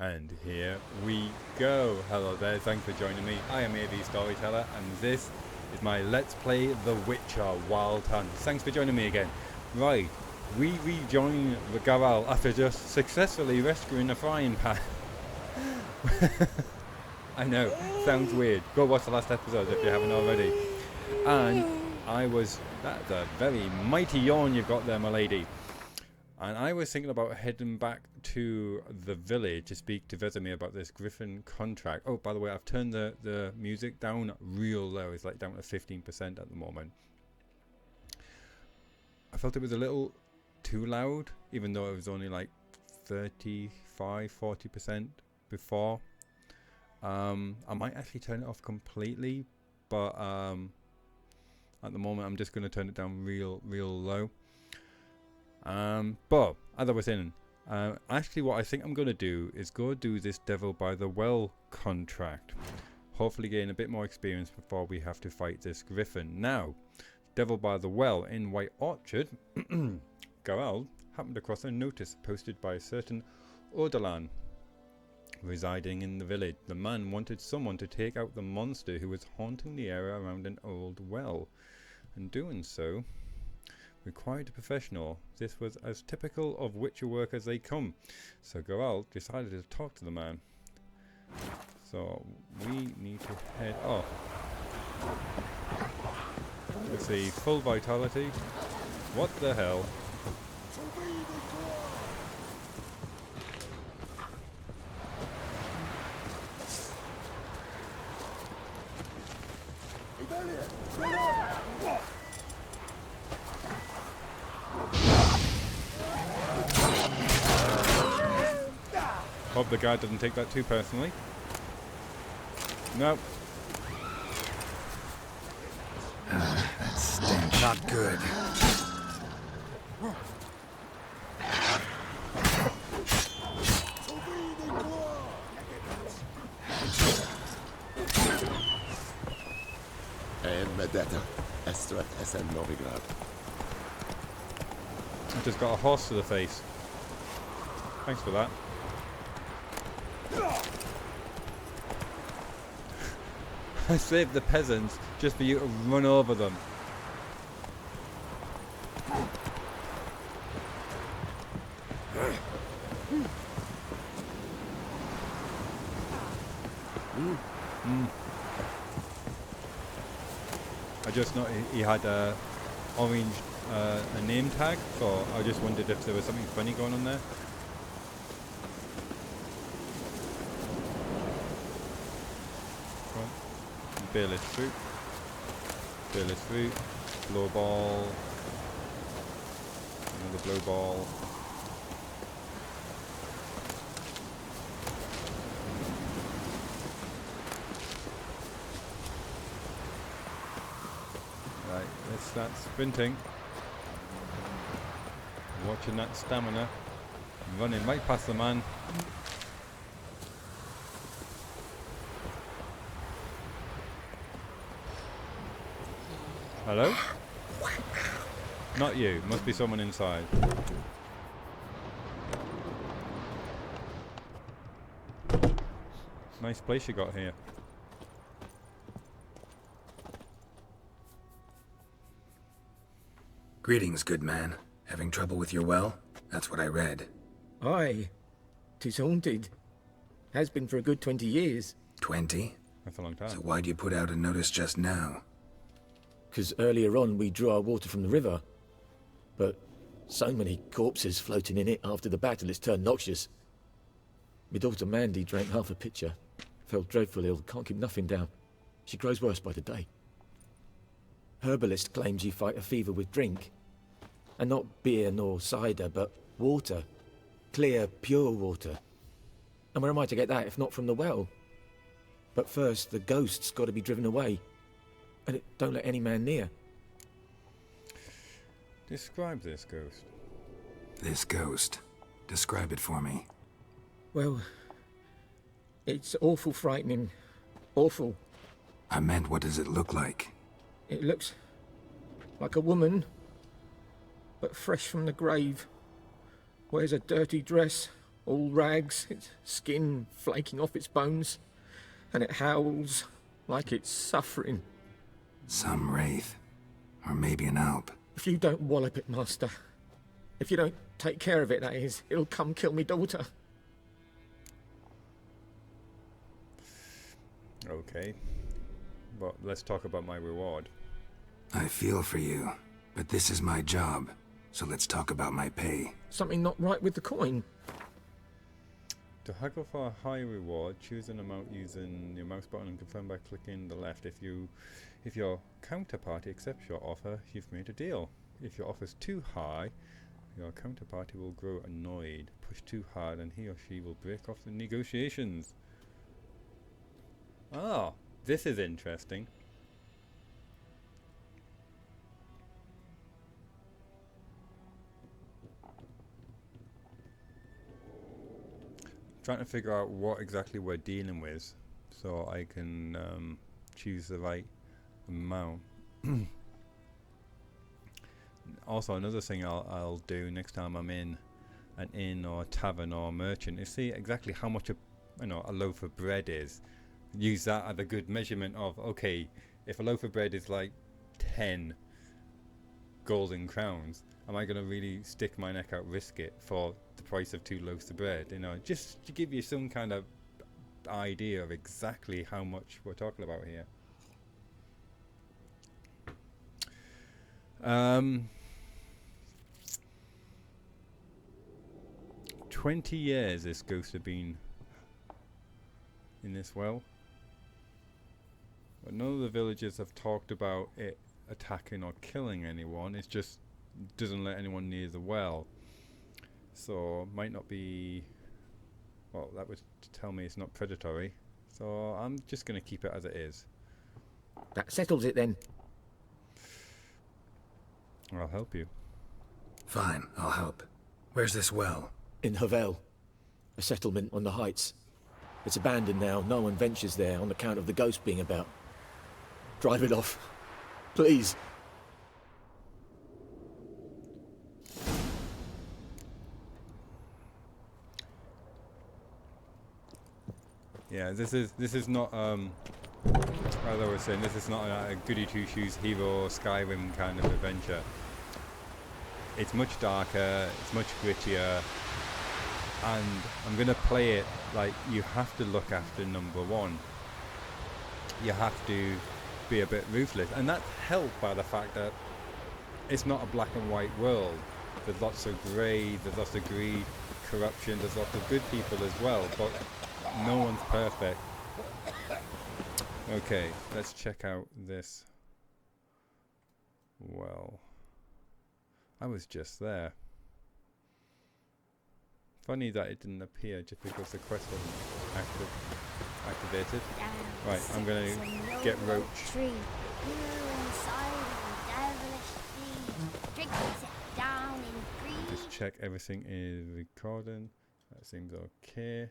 And here we go. Hello there, thanks for joining me. I am AVStoryteller and this is my Let's Play The Witcher Wild Hunt. Thanks for joining me again. Right, we rejoin the Geralt after just successfully rescuing a frying pan. I know, sounds weird. Go watch the last episode if you haven't already. And that's a very mighty yawn you've got there, my lady. And I was thinking about heading back to the village to speak to Vesemir about this Griffin contract. Oh, by the way, I've turned the music down real low. It's like down to 15% at the moment. I felt it was a little too loud, even though it was only like 35-40% before. I might actually turn it off completely, but at the moment I'm just going to turn it down real low. But as I was saying, actually what I think I'm going to do is go do this Devil by the Well contract. Hopefully gain a bit more experience before we have to fight this Griffin. Now, Devil by the Well in White Orchard, Geralt happened across a notice posted by a certain Ordalan residing in the village. The man wanted someone to take out the monster who was haunting the area around an old well, and doing so required a professional. This was as typical of Witcher work as they come, so Geralt decided to talk to the man. So we need to head off. Let's see, full vitality. What the hell? Hope the guy doesn't take that too personally. Nope. That stench. Not good. Elmedetta, Estrat SN Novigrad. I just got a horse to the face. Thanks for that. I saved the peasants just for you to run over them. I just noticed he had a orange a name tag, so I just wondered if there was something funny going on there. Beerless fruit, blow ball, another blow ball. Right, let's start sprinting. Watching that stamina, running right past the man. Hello? Not you. Must be someone inside. Nice place you got here. Greetings, good man. Having trouble with your well? That's what I read. Aye. 'Tis haunted. Has been for a good 20 years. 20? That's a long time. So why'd you put out a notice just now? 'Cause earlier on we drew our water from the river. But so many corpses floating in it after the battle it's turned noxious. My daughter Mandy drank half a pitcher. Fell dreadful ill, can't keep nothing down. She grows worse by the day. Herbalist claims you fight a fever with drink. And not beer nor cider, but water. Clear, pure water. And where am I to get that if not from the well? But first, the ghost's got to be driven away. And it don't let any man near. Describe this ghost. This ghost. Describe it for me. Well, it's awful frightening. Awful. I meant, what does it look like? It looks like a woman, but fresh from the grave. Wears a dirty dress, all rags, its skin flaking off its bones, and it howls like it's suffering. Some wraith. Or maybe an alp. If you don't wallop it, Master, if you don't take care of it, that is, it'll come kill me daughter. Okay. But let's talk about my reward. I feel for you, but this is my job, so let's talk about my pay. Something not right with the coin. To haggle for a high reward, choose an amount using your mouse button and confirm by clicking the left. If your counterparty accepts your offer, you've made a deal. If your offer is too high, your counterparty will grow annoyed. Push too hard and he or she will break off the negotiations. Ah, this is interesting. Trying to figure out what exactly we're dealing with so I can choose the right amount. Also, another thing I'll do next time I'm in an inn or a tavern or a merchant is see exactly how much a loaf of bread is. Use that as a good measurement of, okay, if a loaf of bread is like 10 golden crowns, am I going to really stick my neck out, risk it for the price of 2 loaves of bread? Just to give you some kind of idea of exactly how much we're talking about here. 20 years this ghost had been in this well, but none of the villagers have talked about it attacking or killing anyone. It just doesn't let anyone near the well, so might not be, well, that would tell me it's not predatory, so I'm just going to keep it as it is. That settles it then. I'll help you. Fine, I'll help. Where's this well? In Havel, a settlement on the heights. It's abandoned now. No one ventures there on account of the ghost being about. Drive it off, please. Yeah, this is not as I was saying, this is not a goody two shoes hero or Skyrim kind of adventure. It's much darker, it's much grittier, and I'm gonna play it like you have to look after number one. You have to be a bit ruthless, and that's helped by the fact that it's not a black and white world. There's lots of grey, there's lots of greed, corruption, there's lots of good people as well, but no one's perfect. Okay, let's check out this. Well, I was just there. Funny that it didn't appear just because the quest wasn't activated. Right, I'm gonna get Roach. Just check everything is recording. That seems okay.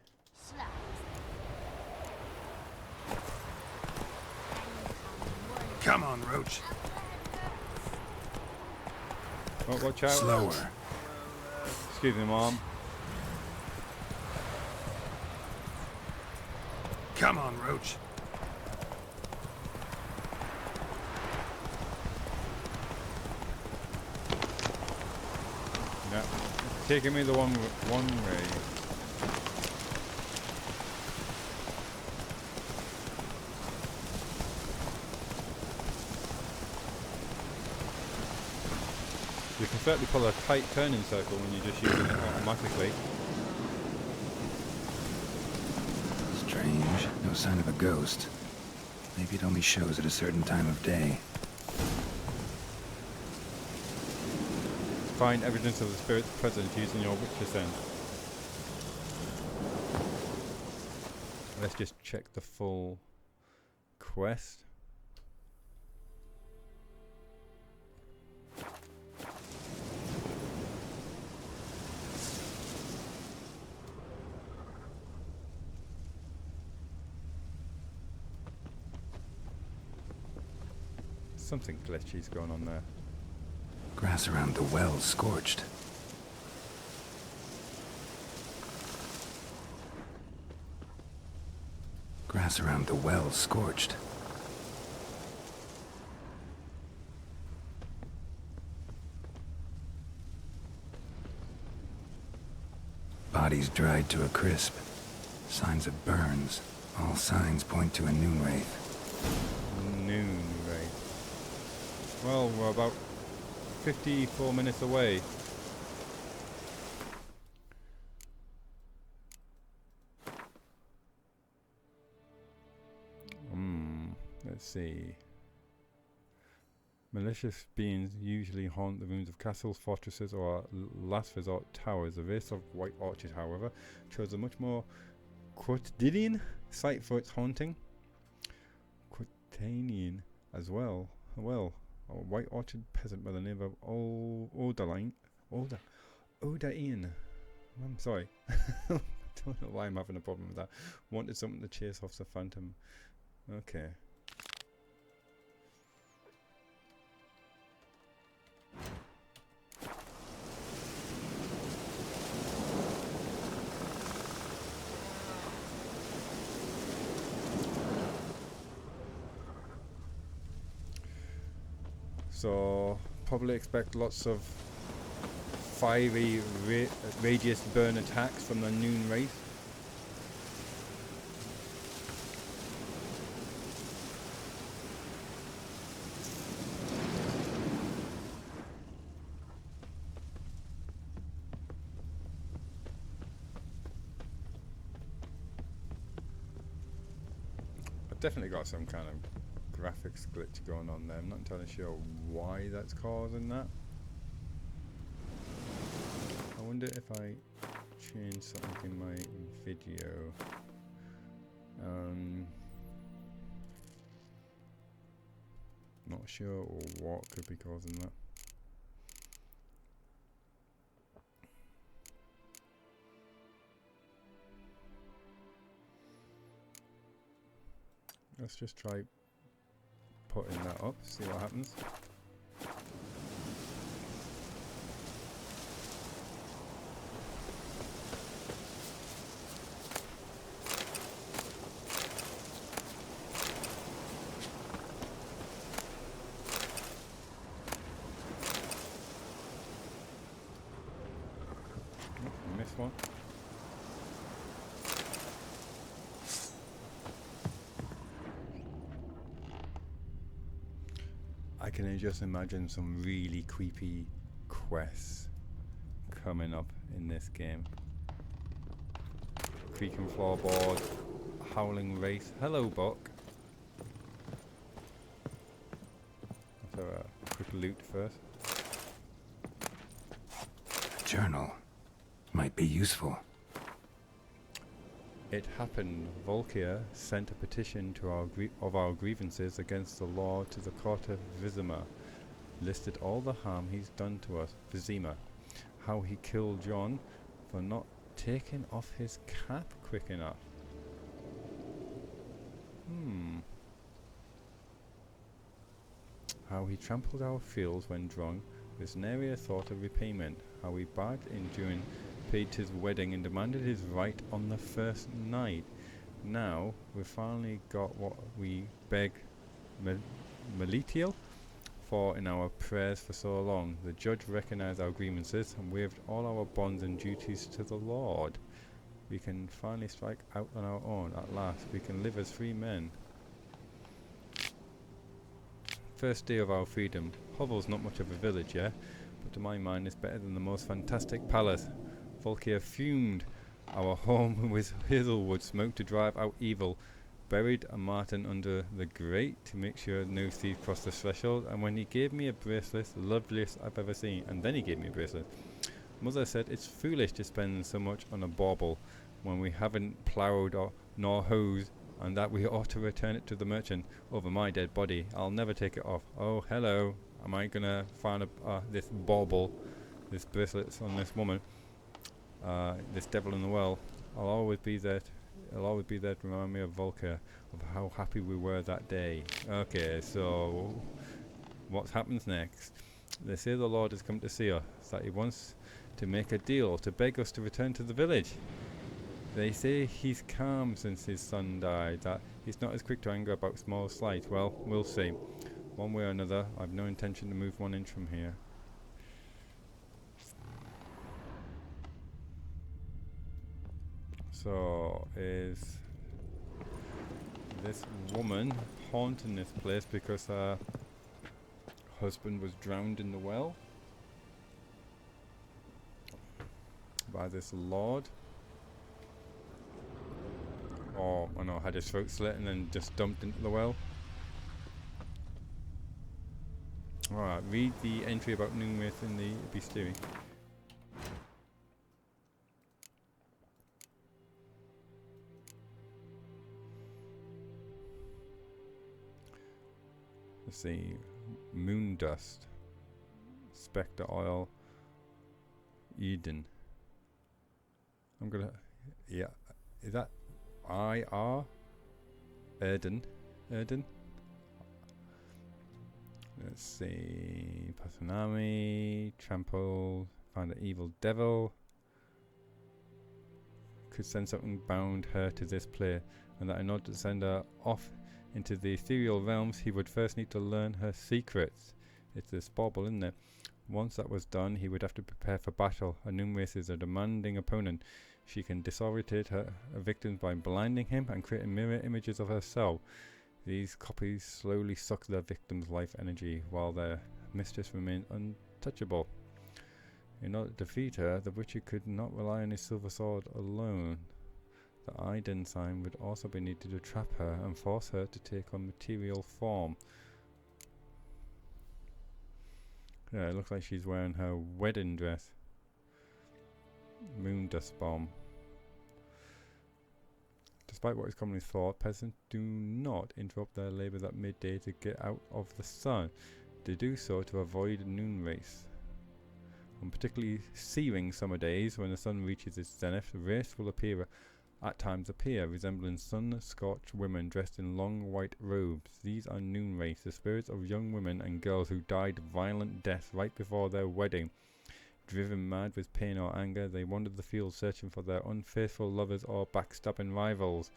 Come on, Roach. Oh, watch out. Slower. Excuse me, Mom. Come on, Roach. Yeah, it's taking me the one way. You can certainly pull a tight turning circle when you're just using it automatically. Strange. No sign of a ghost. Maybe it only shows at a certain time of day. Find evidence of the spirit's presence using your Witcher sense. Let's just check the full quest. Something glitchy's going on there. Grass around the well scorched. Grass around the well's scorched. Bodies dried to a crisp. Signs of burns. All signs point to a noon wraith. Noon wraith. Well, we're about 54 minutes away. Let's see. Malicious beings usually haunt the ruins of castles, fortresses, or last resort towers. The race of White Orchid, however, chose a much more quotidian site for its haunting. Quotidian as well. Well, a White Orchid peasant by the name of Odain. I'm sorry. I don't know why I'm having a problem with that. Wanted something to chase off the phantom. Okay. So probably expect lots of fiery radius burn attacks from the noon wraith. I've definitely got some kind of graphics glitch going on there. I'm not entirely sure why that's causing that. I wonder if I change something in my video. Not sure what could be causing that. Let's just try putting that up, see what happens. Oh, missed one. I can just imagine some really creepy quests coming up in this game. Creaking floorboard, howling wraith. Hello, Buck. Let's have a quick loot first. A journal. Might be useful. It happened. Volkir sent a petition to our grievances against the law to the court of Vizima. Listed all the harm he's done to us. Vizima. How he killed John for not taking off his cap quick enough. How he trampled our fields when drunk with nary a thought of repayment. How he barged in during Peter's wedding and demanded his right on the first night. Now we've finally got what we begged Melitiel for in our prayers for so long. The judge recognized our grievances and waived all our bonds and duties to the Lord. We can finally strike out on our own at last. We can live as free men. First day of our freedom. Hovel's not much of a village, yeah, but to my mind it's better than the most fantastic palace. Volkir fumed our home with hazelwood smoke to drive out evil. Buried a marten under the grate to make sure no thief crossed the threshold. And when he gave me a bracelet, the loveliest I've ever seen. And then he gave me a bracelet. Mother said it's foolish to spend so much on a bauble when we haven't ploughed nor hosed, and that we ought to return it to the merchant over my dead body. I'll never take it off. Oh, hello. Am I gonna find this bauble, this bracelet on this woman? This devil in the well. I'll always be there to remind me of Volker, of how happy we were that day. Okay, so what happens next? They say the Lord has come to see us, that he wants to make a deal, to beg us to return to the village. They say he's calm since his son died, that he's not as quick to anger about small slights. Well, we'll see. One way or another, I've no intention to move 1 inch from here. So, is this woman haunting this place because her husband was drowned in the well by this lord? Or, I know, had his throat slit and then just dumped into the well? Alright, read the entry about Noonwraith in the bestiary. Let's see. Moon dust. Spectre oil. Eden. I'm gonna... Yeah. Is that IR? Erden. Erden? Let's see. Pasanami. Trample. Find an evil devil. Could send something bound her to this player, and that in order to send her off into the ethereal realms, he would first need to learn her secrets. It's this bauble, isn't it? Once that was done, he would have to prepare for battle. A Noonwraith is a demanding opponent. She can disorientate her victims by blinding him and creating mirror images of herself. These copies slowly suck their victims' life energy, while their mistress remains untouchable. In order to defeat her, the Witcher could not rely on his silver sword alone. The Iden sign would also be needed to trap her and force her to take on material form. Yeah, it looks like she's wearing her wedding dress. Moon dust bomb. Despite what is commonly thought, peasants do not interrupt their labours at midday to get out of the sun. They do so to avoid noon race. On particularly searing summer days, when the sun reaches its zenith, wraiths will at times appear, resembling sun-scorched women dressed in long white robes. These are noon wraiths, the spirits of young women and girls who died violent deaths right before their wedding. Driven mad with pain or anger, they wander the fields searching for their unfaithful lovers or backstabbing rivals,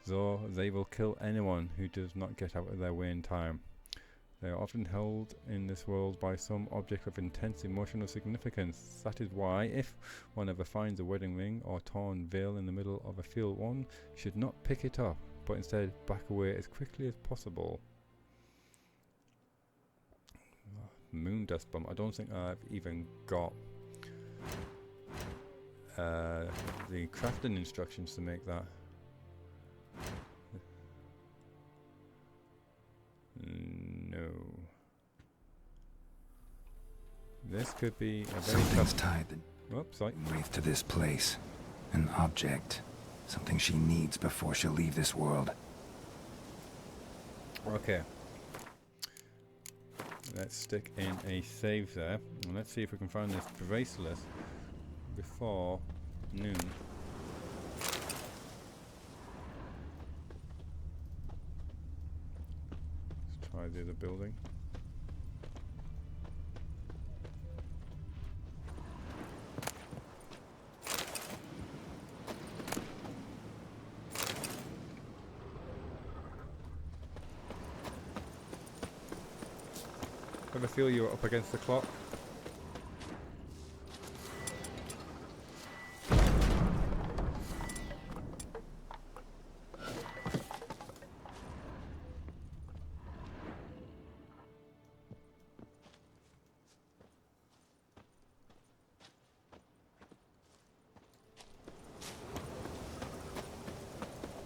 though they will kill anyone who does not get out of their way in time. They are often held in this world by some object of intense emotional significance. That is why, if one ever finds a wedding ring or torn veil in the middle of a field, one should not pick it up, but instead back away as quickly as possible. Moon dust bomb. I don't think I've even got the crafting instructions to make that. No. This could be a very Something's tied the Whoops, sorry. wraith to this place. An object. Something she needs before she'll leave this world. Okay. Let's stick in a save there. And let's see if we can find this bracelet before noon. Let's try the other building. Ever feel you're up against the clock?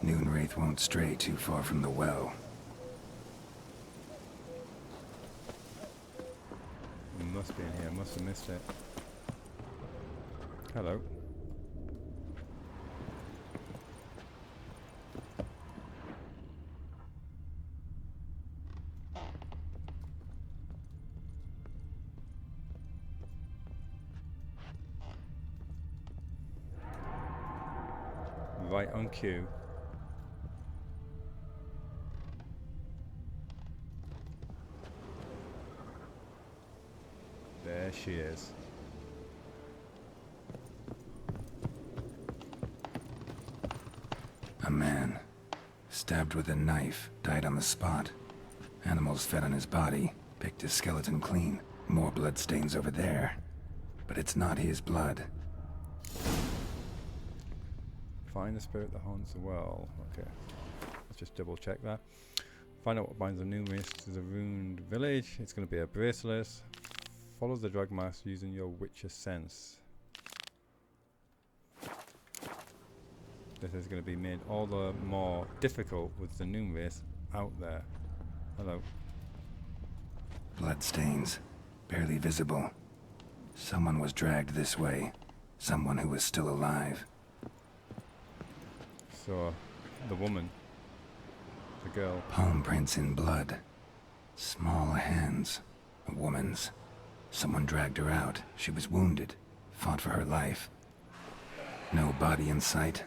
Noonwraith won't stray too far from the well. Must be in here, must have missed it. Hello. Right on cue. There she is. A man, stabbed with a knife, died on the spot. Animals fed on his body, picked his skeleton clean. More bloodstains over there. But it's not his blood. Find the spirit that haunts the well. Okay. Let's just double check that. Find out what binds the numerous to the ruined village. It's going to be a bracelet. Follow the drug master using your witcher sense. This is going to be made all the more difficult with the numerous out there. Hello. Bloodstains. Barely visible. Someone was dragged this way. Someone who was still alive. So, the woman. The girl. Palm prints in blood. Small hands. A woman's. Someone dragged her out. She was wounded. Fought for her life. No body in sight,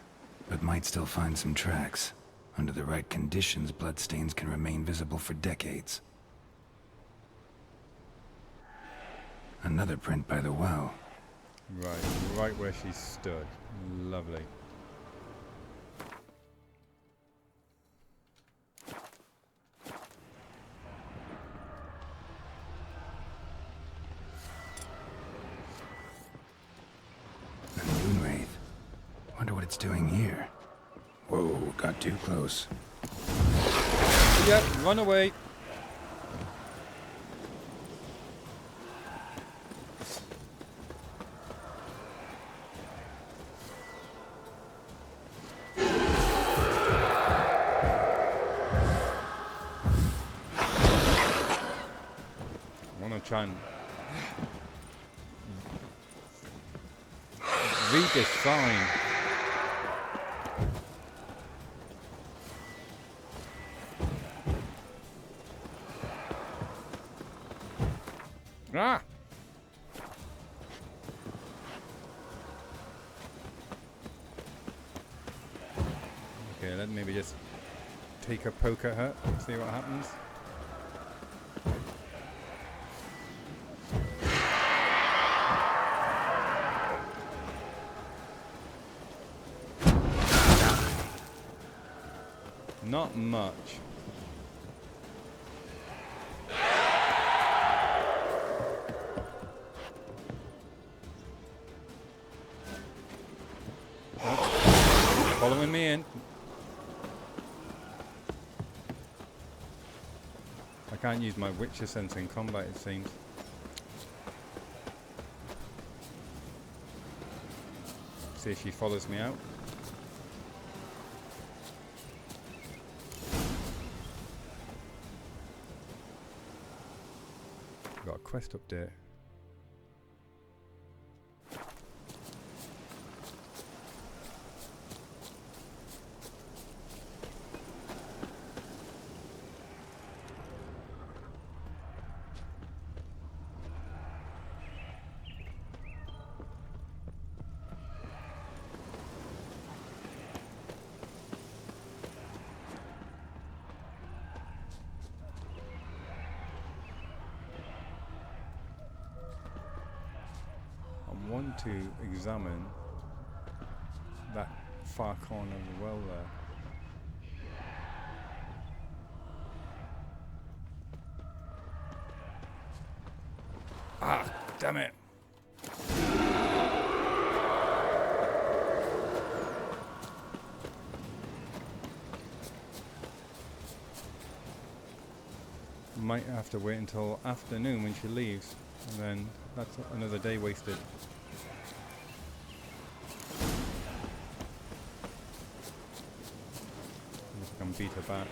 but might still find some tracks. Under the right conditions, bloodstains can remain visible for decades. Another print by the well. Right where she stood. Lovely. A moon wraith. Wonder what it's doing here. Whoa, got too close. Yep, run away. I want to try and read this sign. Ah! Okay, let me maybe just take a poke at her, see what happens. Not much. Following me in. I can't use my witcher sense in combat, it seems. See if she follows me out. Got a quest update. I want to examine that far corner of the well there. Ah, damn it! Might have to wait until afternoon when she leaves, and then that's another day wasted. If I can beat her back.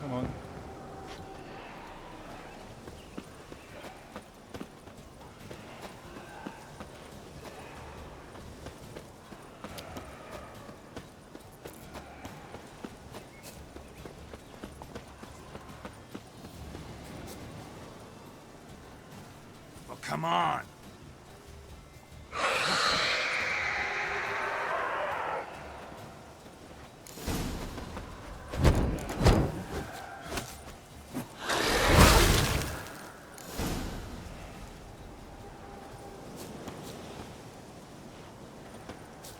Come on. Well, come on!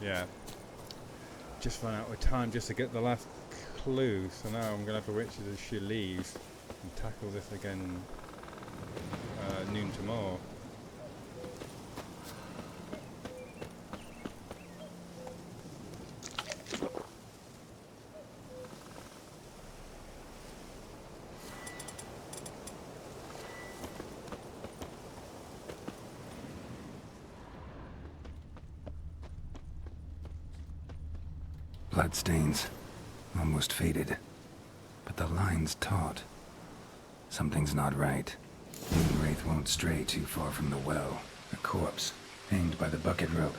Yeah. Just run out of time just to get the last clue, so now I'm gonna have to wait till she leaves and tackle this again noon tomorrow. Bloodstains, almost faded, but the line's taut. Something's not right. Moonwraith won't stray too far from the well. A corpse, hanged by the bucket rope.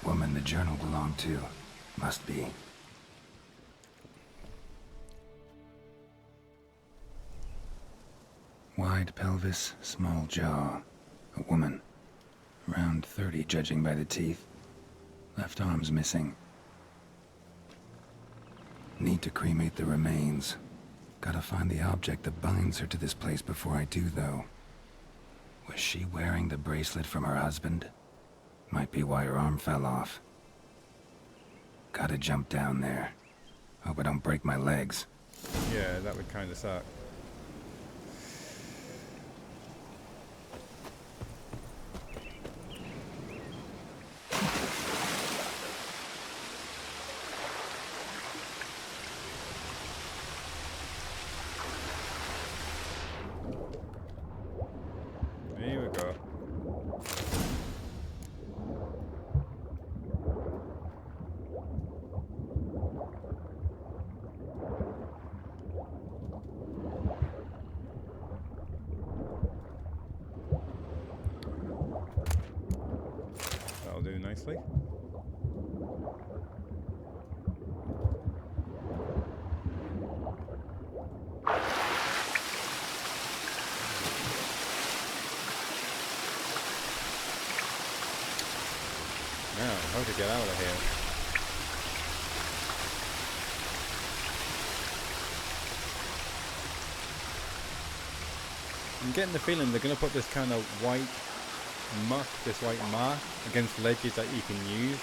Woman the journal belonged to. Must be. Wide pelvis, small jaw. A woman. Around 30, judging by the teeth. Left arm's missing. Need to cremate the remains. Gotta find the object that binds her to this place before I do, though. Was she wearing the bracelet from her husband? Might be why her arm fell off. Gotta jump down there. Hope I don't break my legs. Yeah, that would kind of suck. Here we go. That'll do nicely. Now, how to get out of here? I'm getting the feeling they're going to put this kind of white muck, this white mark, against ledges that you can use.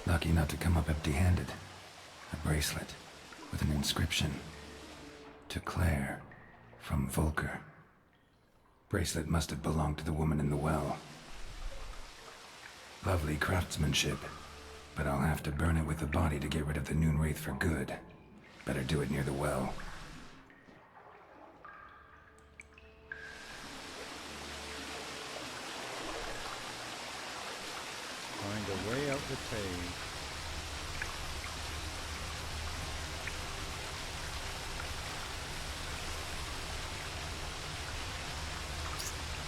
Lucky not to come up empty-handed. A bracelet with an inscription. To Claire, from Volker. Bracelet must have belonged to the woman in the well. Lovely craftsmanship, but I'll have to burn it with the body to get rid of the Noonwraith for good. Better do it near the well. Find a way out the cave.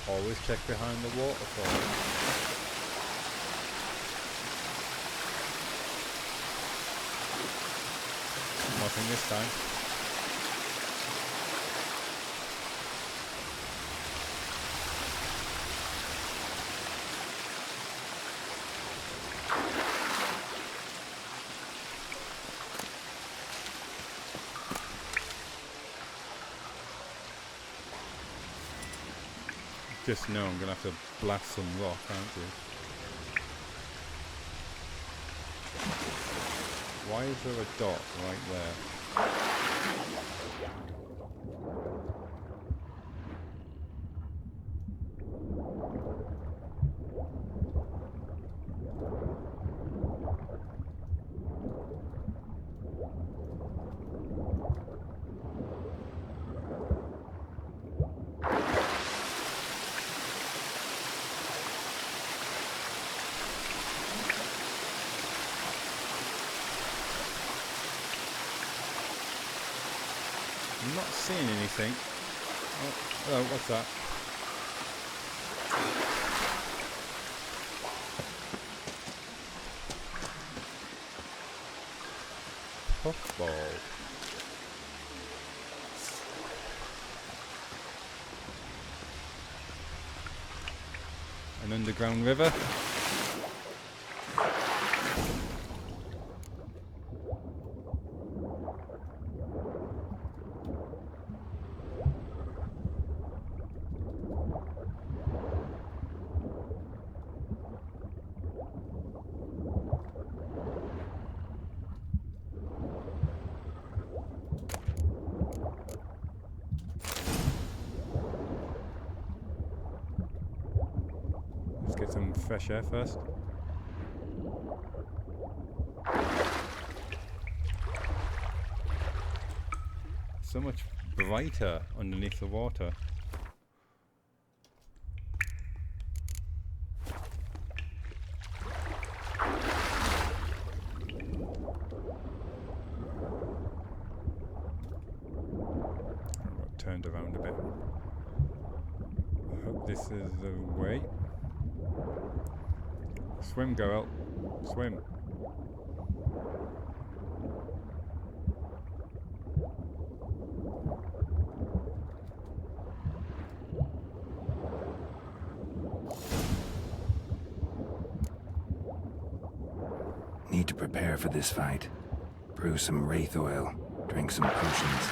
Always check behind the waterfall. Nothing this time. Just know I'm gonna have to blast some rock, aren't you? Why is there a dot right there? I'm not seeing anything. Oh, what's that? Puffball. An underground river. fresh air first. So much brighter underneath the water. Turned around a bit. I hope this is the way. Swim, Geralt. Swim. Need to prepare for this fight. Brew some wraith oil. Drink some potions.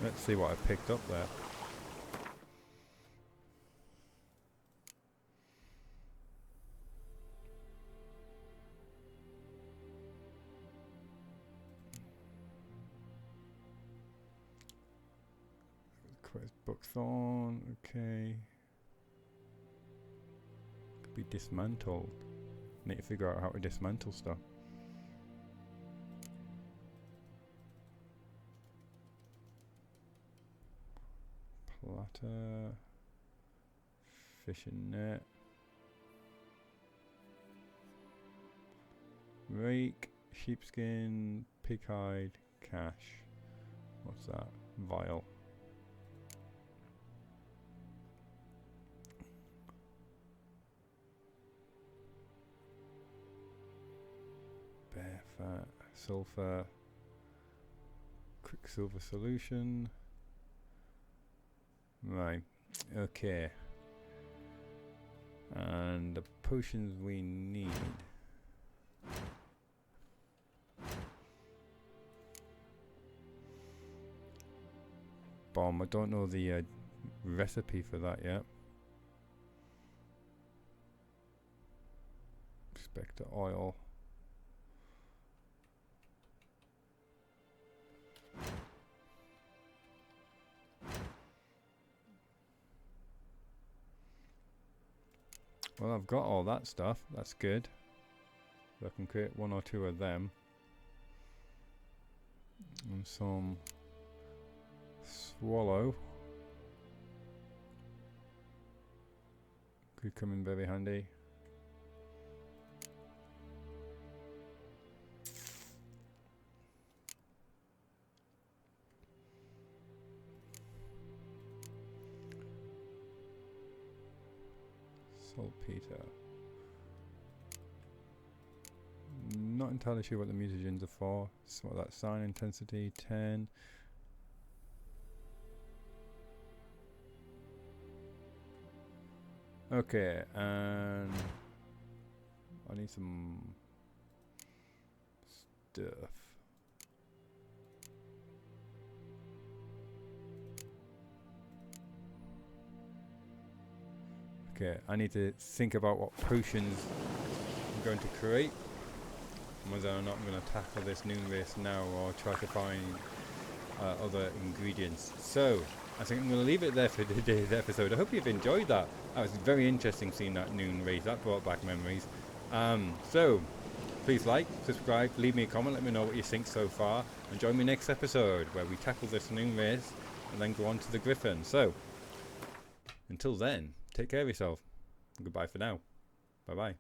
Let's see what I picked up there. Quest buckthorn, okay. Could be dismantled. Need to figure out how to dismantle stuff. Platter, fishing net, rake, sheepskin, pig hide, cash. What's that? Vial. Bear fat, sulfur, quicksilver solution. Right, okay. And the potions we need. Bomb, I don't know the recipe for that yet. Spectre oil. Well, I've got all that stuff. That's good. So I can create 1 or 2 of them. And some swallow. Could come in very handy. Saltpeter. Not entirely sure what the mutagens are for. So what that sign intensity 10. Okay, and I need some stuff. Okay, I need to think about what potions I'm going to create, and whether or not I'm going to tackle this noon race now or try to find other ingredients. So, I think I'm going to leave it there for today's episode. I hope you've enjoyed that. That was very interesting seeing that noon race. That brought back memories. So, please like, subscribe, leave me a comment, let me know what you think so far, and join me next episode where we tackle this noon race and then go on to the Griffin. So, until then, take care of yourself. Goodbye for now. Bye bye.